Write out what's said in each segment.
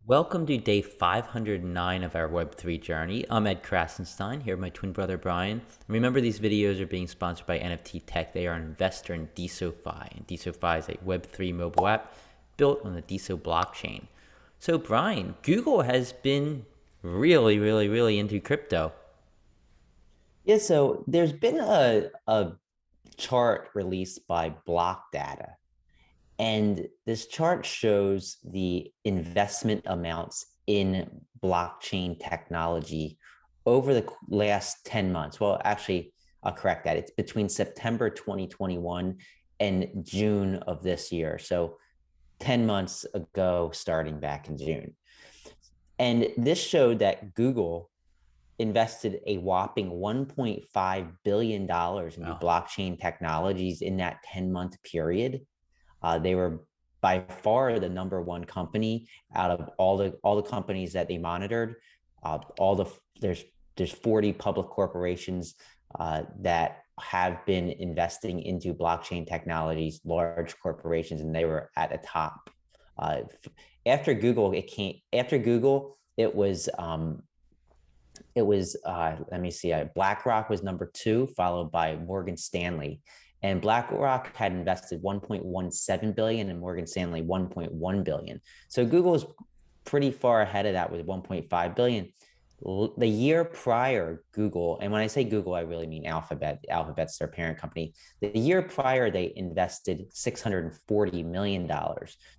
Welcome to day 509 of our Web3 journey. I'm Ed Krasenstein, here with my twin brother Brian. Remember, these videos are being sponsored by NFT Tech. They are an investor in DesoFi, and DesoFi is a Web3 mobile app built on the Deso blockchain. So, Brian, Google has been really into crypto. Yeah, so there's been a chart released by Block Data, and this chart shows the investment amounts in blockchain technology over the last 10 months. Well, actually, I'll correct that. It's between September 2021 and June of this year. So 10 months ago, starting back in June. And this showed that Google invested a whopping $1.5 billion into Wow. blockchain technologies in that 10-month period. They were by far the number one company out of all the companies that they monitored. All the there's 40 public corporations that have been investing into blockchain technologies, large corporations, and they were at the top. Uh, After Google, it was let me see, BlackRock was number two, followed by Morgan Stanley. And BlackRock had invested 1.17 billion and Morgan Stanley 1.1 billion. So Google is pretty far ahead of that with 1.5 billion. The year prior, Google, and when I say Google, I really mean Alphabet. Alphabet's their parent company. The year prior, they invested $640 million.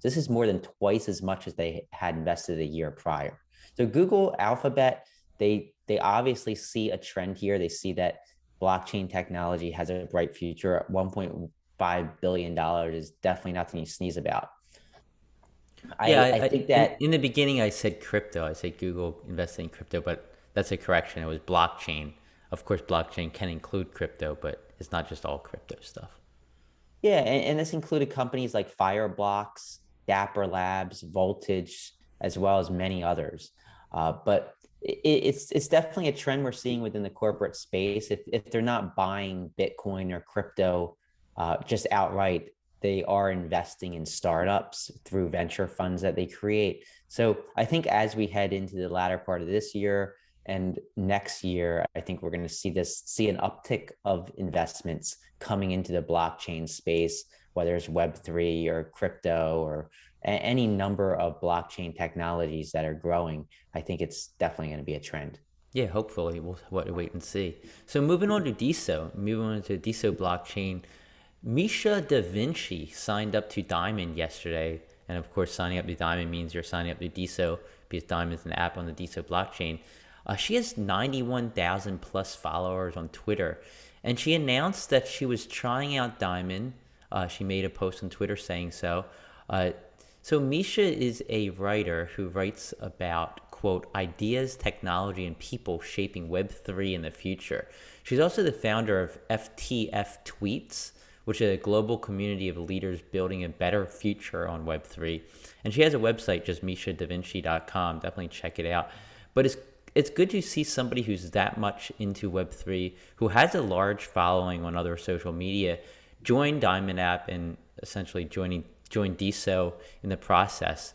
This is more than twice as much as they had invested a year prior. So Google, Alphabet, they obviously see a trend here. They see that blockchain technology has a bright future. $1.5 billion is definitely nothing you sneeze about. Yeah, I think in, that in the beginning I said crypto. I said Google invested in crypto, but that's a correction. It was blockchain. Of course, blockchain can include crypto, but it's not just all crypto stuff. Yeah, and this included companies like Fireblocks, Dapper Labs, Voltage, as well as many others. But it's definitely a trend we're seeing within the corporate space. If they're not buying Bitcoin or crypto just outright, they are investing in startups through venture funds that they create. So I think as we head into the latter part of this year and next year, I think we're going to see an uptick of investments coming into the blockchain space, whether it's Web3 or crypto or any number of blockchain technologies that are growing. I think it's definitely going to be a trend. Yeah, hopefully we'll wait and see. So moving on to Deso blockchain, Misha Da Vinci signed up to Diamond yesterday, and of course, signing up to Diamond means you're signing up to Deso because Diamond is an app on the Deso blockchain. She has 91,000 plus followers on Twitter, and she announced that she was trying out Diamond. She made a post on Twitter saying so. Uh, so Misha is a writer who writes about, quote, ideas, technology, and people shaping Web3 in the future. She's also the founder of FTF Tweets, which is a global community of leaders building a better future on Web3. And she has a website, just mishadavinci.com. Definitely check it out. But it's good to see somebody who's that much into Web3, who has a large following on other social media, join Diamond App and essentially join Deso in the process.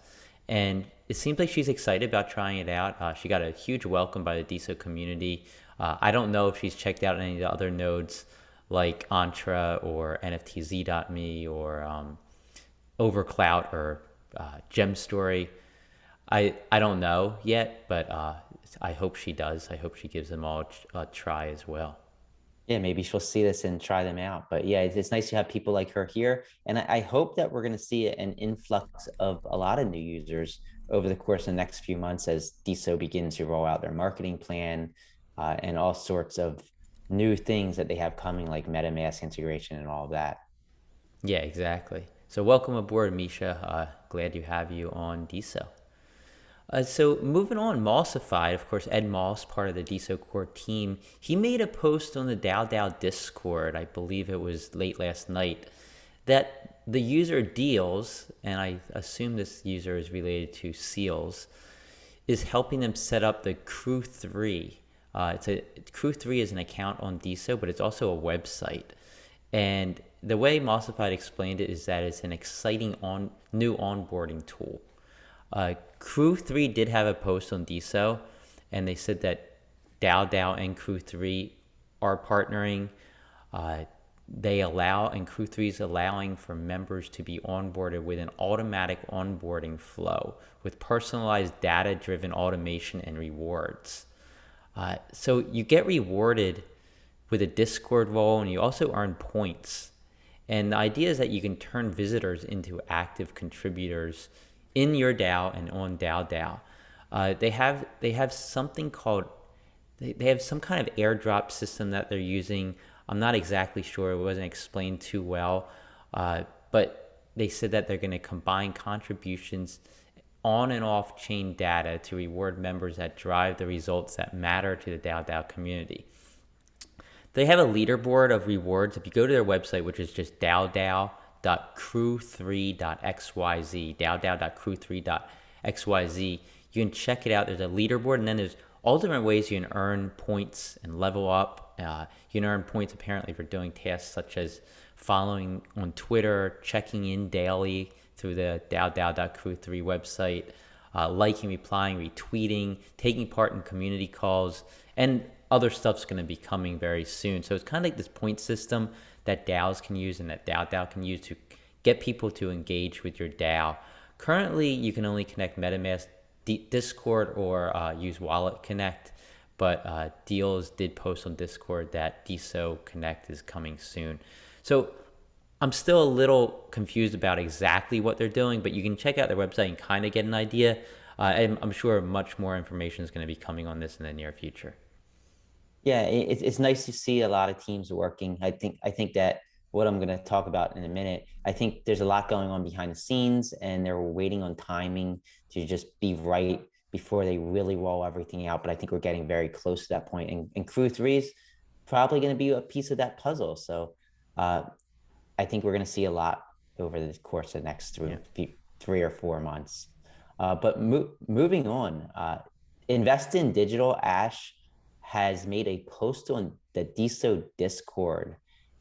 And it seems like she's excited about trying it out. She got a huge welcome by the Deso community. I don't know if she's checked out any of the other nodes like Entra or NFTZ.me or Overcloud or Gem Story. I don't know yet, but I hope she does. I hope she gives them all a try as well. Yeah, maybe she'll see this and try them out. But yeah, it's nice to have people like her here. And I hope that we're going to see an influx of a lot of new users over the course of the next few months as DeSo begins to roll out their marketing plan and all sorts of new things that they have coming, like MetaMask integration and all of that. Yeah, exactly. So welcome aboard, Misha. Glad to have you on Deso. So moving on, Mossified, of course, Ed Moss, part of the Deso core team, he made a post on the DAO Discord, I believe it was late last night, that the user Deals, and I assume this user is related to Seals, is helping them set up the Crew 3. Crew 3 is an account on Deso, but it's also a website. And the way Mossified explained it is that it's an exciting new onboarding tool. Crew 3 did have a post on Deso, and they said that DAO and Crew 3 are partnering. Uh, they allow, and Crew 3 is allowing for members to be onboarded with an automatic onboarding flow with personalized data driven automation and rewards. So you get rewarded with a Discord role, and you also earn points. And the idea is that you can turn visitors into active contributors in your DAO and on DAO. They have something called they have some kind of airdrop system that they're using. I'm not exactly sure; it wasn't explained too well, but they said that they're going to combine contributions on and off chain data to reward members that drive the results that matter to the DAO community. They have a leaderboard of rewards. If you go to their website, which is just dao.crew3.xyz, dao.crew3.xyz, you can check it out. There's a leaderboard, and then there's all different ways you can earn points and level up. You can earn points apparently for doing tasks such as following on Twitter, checking in daily through the dao.crew3 website, liking, replying, retweeting, taking part in community calls, and other stuff's going to be coming very soon. So it's kind of like this point system that DAOs can use and that DAO can use to get people to engage with your DAO. Currently, you can only connect MetaMask, Discord, or use Wallet Connect. But Deals did post on Discord that Deso Connect is coming soon. So I'm still a little confused about exactly what they're doing, but you can check out their website and kind of get an idea. And I'm sure much more information is going to be coming on this in the near future. Yeah, it's nice to see a lot of teams working. I think that what I'm going to talk about in a minute, I think there's a lot going on behind the scenes, and they're waiting on timing to just be right before they really roll everything out. But I think we're getting very close to that point, and Crew Three is probably going to be a piece of that puzzle. So uh, I think we're going to see a lot over the course of the next Yeah. 3 or 4 months. But moving on, Invest in Digital Ash has made a post on the Deso Discord.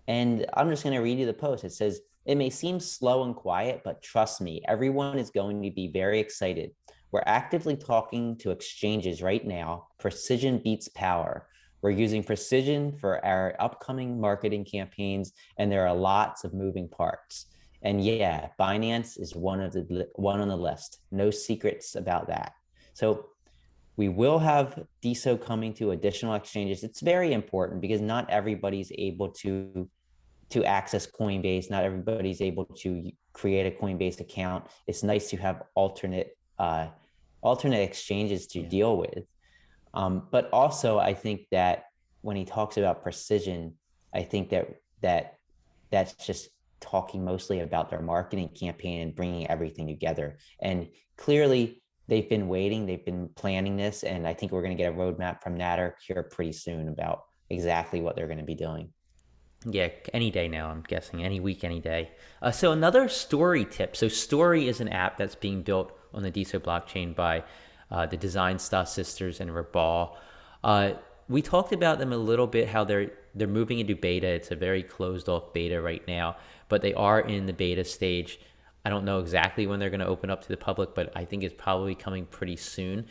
And I'm just going to read you the post. It says, "It may seem slow and quiet, but trust me, everyone is going to be very excited. We're actively talking to exchanges right now. Precision beats power. We're using precision for our upcoming marketing campaigns, and there are lots of moving parts. And yeah, Binance is one on the list. No secrets about that. So we will have Deso coming to additional exchanges. It's very important because not everybody's able to access Coinbase. Not everybody's able to create a Coinbase account. It's nice to have alternate exchanges to Yeah. deal with. But also, I think that when he talks about precision, I think that that's just talking mostly about their marketing campaign and bringing everything together. And clearly, they've been waiting, they've been planning this, and I think we're going to get a roadmap from Natter here pretty soon about exactly what they're going to be doing. Yeah, any day now, I'm guessing. Any week, any day. So another story tip. So Story is an app that's being built on the Deso blockchain by the Design Star sisters and Rabal. We talked about them a little bit, how they're moving into beta. It's a very closed off beta right now, but they are in the beta stage. I don't know exactly when they're going to open up to the public, but I think it's probably coming pretty soon.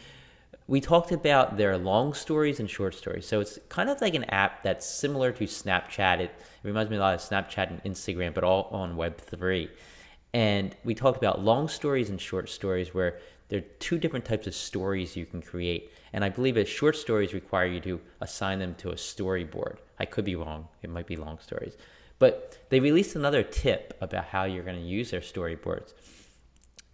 We talked about their long stories and short stories. So it's kind of like an app that's similar to Snapchat. It reminds me a lot of Snapchat and Instagram, but all on Web3. And we talked about long stories and short stories, where there are two different types of stories you can create. And I believe that short stories require you to assign them to a storyboard. I could be wrong. It might be long stories. But they released another tip about how you're going to use their storyboards.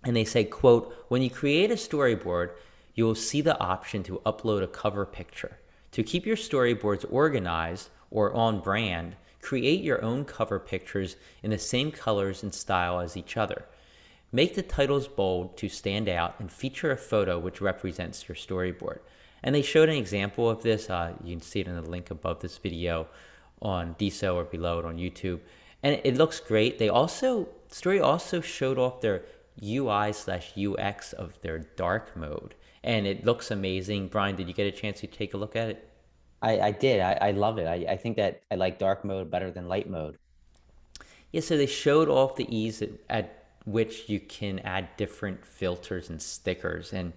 And they say, quote, "When you create a storyboard, you will see the option to upload a cover picture. To keep your storyboards organized or on brand, create your own cover pictures in the same colors and style as each other. Make the titles bold to stand out and feature a photo which represents your storyboard." And they showed an example of this. You can see it in the link above this video on Deso or below it on YouTube. And it looks great. Story also showed off their UI/UX of their dark mode. And it looks amazing. Brian, did you get a chance to take a look at it? I did. I love it. I think that I like dark mode better than light mode. Yeah, so they showed off the ease at which you can add different filters and stickers. And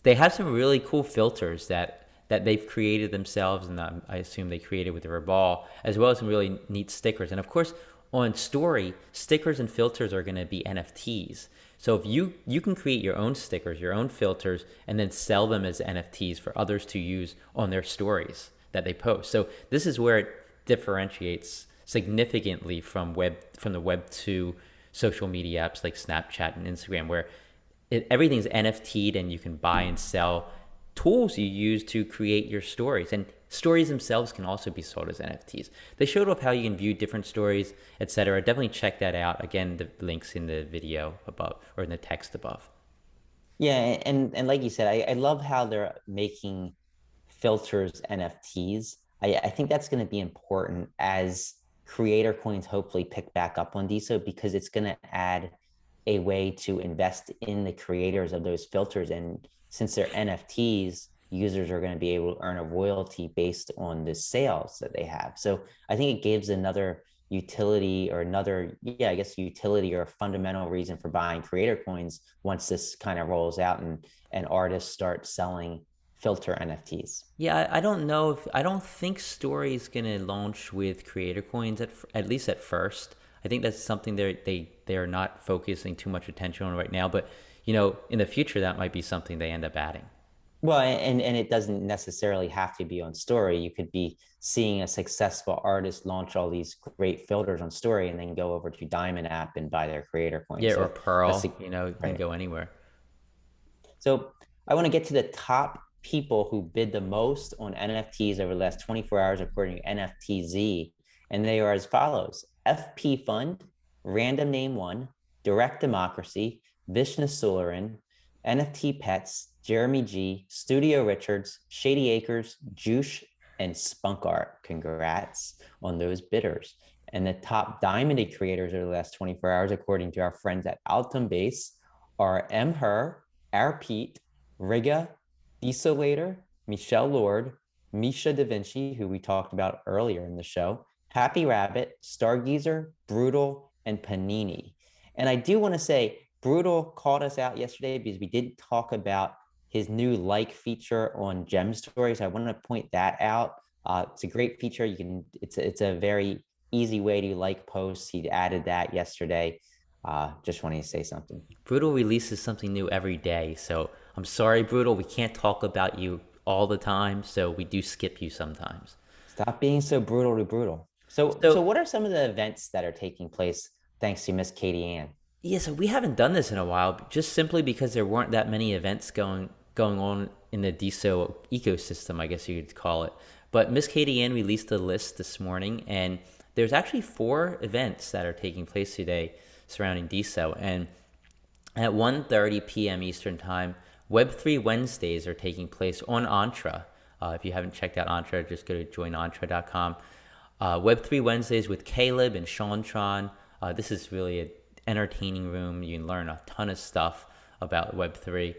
they have some really cool filters that they've created themselves, and I assume they created with their ball, as well as some really neat stickers. And of course, on Story, stickers and filters are going to be NFTs. So if you can create your own stickers, your own filters, and then sell them as NFTs for others to use on their stories that they post. So this is where it differentiates significantly from the Web 2 social media apps like Snapchat and Instagram, where everything's NFT'd and you can buy and sell tools you use to create your stories. And stories themselves can also be sold as NFTs. They showed off how you can view different stories, etc. Definitely check that out. Again, the links in the video above or in the text above. Yeah, and like you said, I love how they're making filters NFTs. I think that's going to be important as creator coins hopefully pick back up on Deso, because it's going to add a way to invest in the creators of those filters. And since they're NFTs, users are going to be able to earn a royalty based on the sales that they have. So I think it gives another utility, or another, yeah, I guess utility or fundamental reason for buying creator coins once this kind of rolls out and artists start selling filter NFTs. Yeah, I don't know if I don't think Story is gonna launch with creator coins at least at first. I think that's something they are not focusing too much attention on right now. But in the future, that might be something they end up adding. Well, and it doesn't necessarily have to be on Story. You could be seeing a successful artist launch all these great filters on Story and then go over to Diamond app and buy their creator coins. Yeah, or So that's Pearl. a, Can right. go anywhere. So I want to get to the top people who bid the most on NFTs over the last 24 hours, according to NFTZ. And they are as follows: FP Fund, Random Name One, Direct Democracy, Vishnu Sularin, NFT Pets, Jeremy G, Studio Richards, Shady Acres, Juice, and Spunk Art. Congrats on those bidders. And the top diamonded creators over the last 24 hours, according to our friends at Altum Base, are M. Her, our Pete, Riga, Desolator, Michelle Lord, Misha Da Vinci, who we talked about earlier in the show, Happy Rabbit, Stargazer, Brutal, and Panini. And I do want to say, Brutal called us out yesterday because we didn't talk about his new like feature on Gem Stories. I want to point that out. It's a great feature. You can. It's a very easy way to like posts. He added that yesterday. Just wanted to say something. Brutal releases something new every day, so I'm sorry, Brutal. We can't talk about you all the time, so we do skip you sometimes. Stop being so brutal to brutal. So So what are some of the events that are taking place thanks to Miss Katie Ann? yeah, so we haven't done this in a while, just simply because there weren't that many events going on in the DeSo ecosystem, I guess you could call it. But Miss Katie Ann released a list this morning, and there's actually 4 events that are taking place today surrounding DeSo. And at 1:30 p.m. Eastern Time, Web3 Wednesdays are taking place on Entra. If you haven't checked out Entra, just go to joinentra.com. Web3 Wednesdays with Caleb and Sean. This is really an entertaining room. You can learn a ton of stuff about Web3.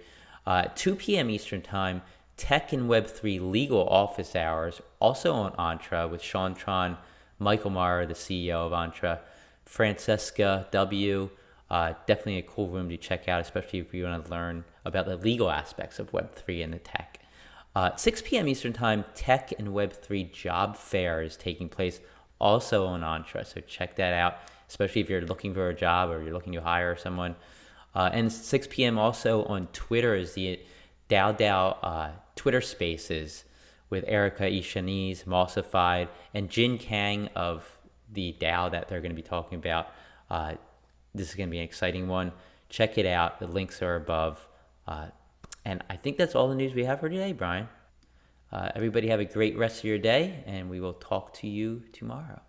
2 p.m. Eastern Time, Tech and Web3 Legal Office Hours, also on Entra with Sean Tron, Michael Mara, the CEO of Entra, Francesca W. Definitely a cool room to check out, especially if you want to learn about the legal aspects of Web3 and the tech. 6 p.m. Eastern Time, Tech and Web3 Job Fair is taking place also on Entra, so check that out, especially if you're looking for a job or you're looking to hire someone. And 6 p.m. also on Twitter is the DAO Twitter Spaces with Erica Ishaniz, Mossified, and Jin Kang of the DAO that they're going to be talking about. This is going to be an exciting one. Check it out. The links are above. And I think that's all the news we have for today, Brian. Everybody have a great rest of your day, and we will talk to you tomorrow.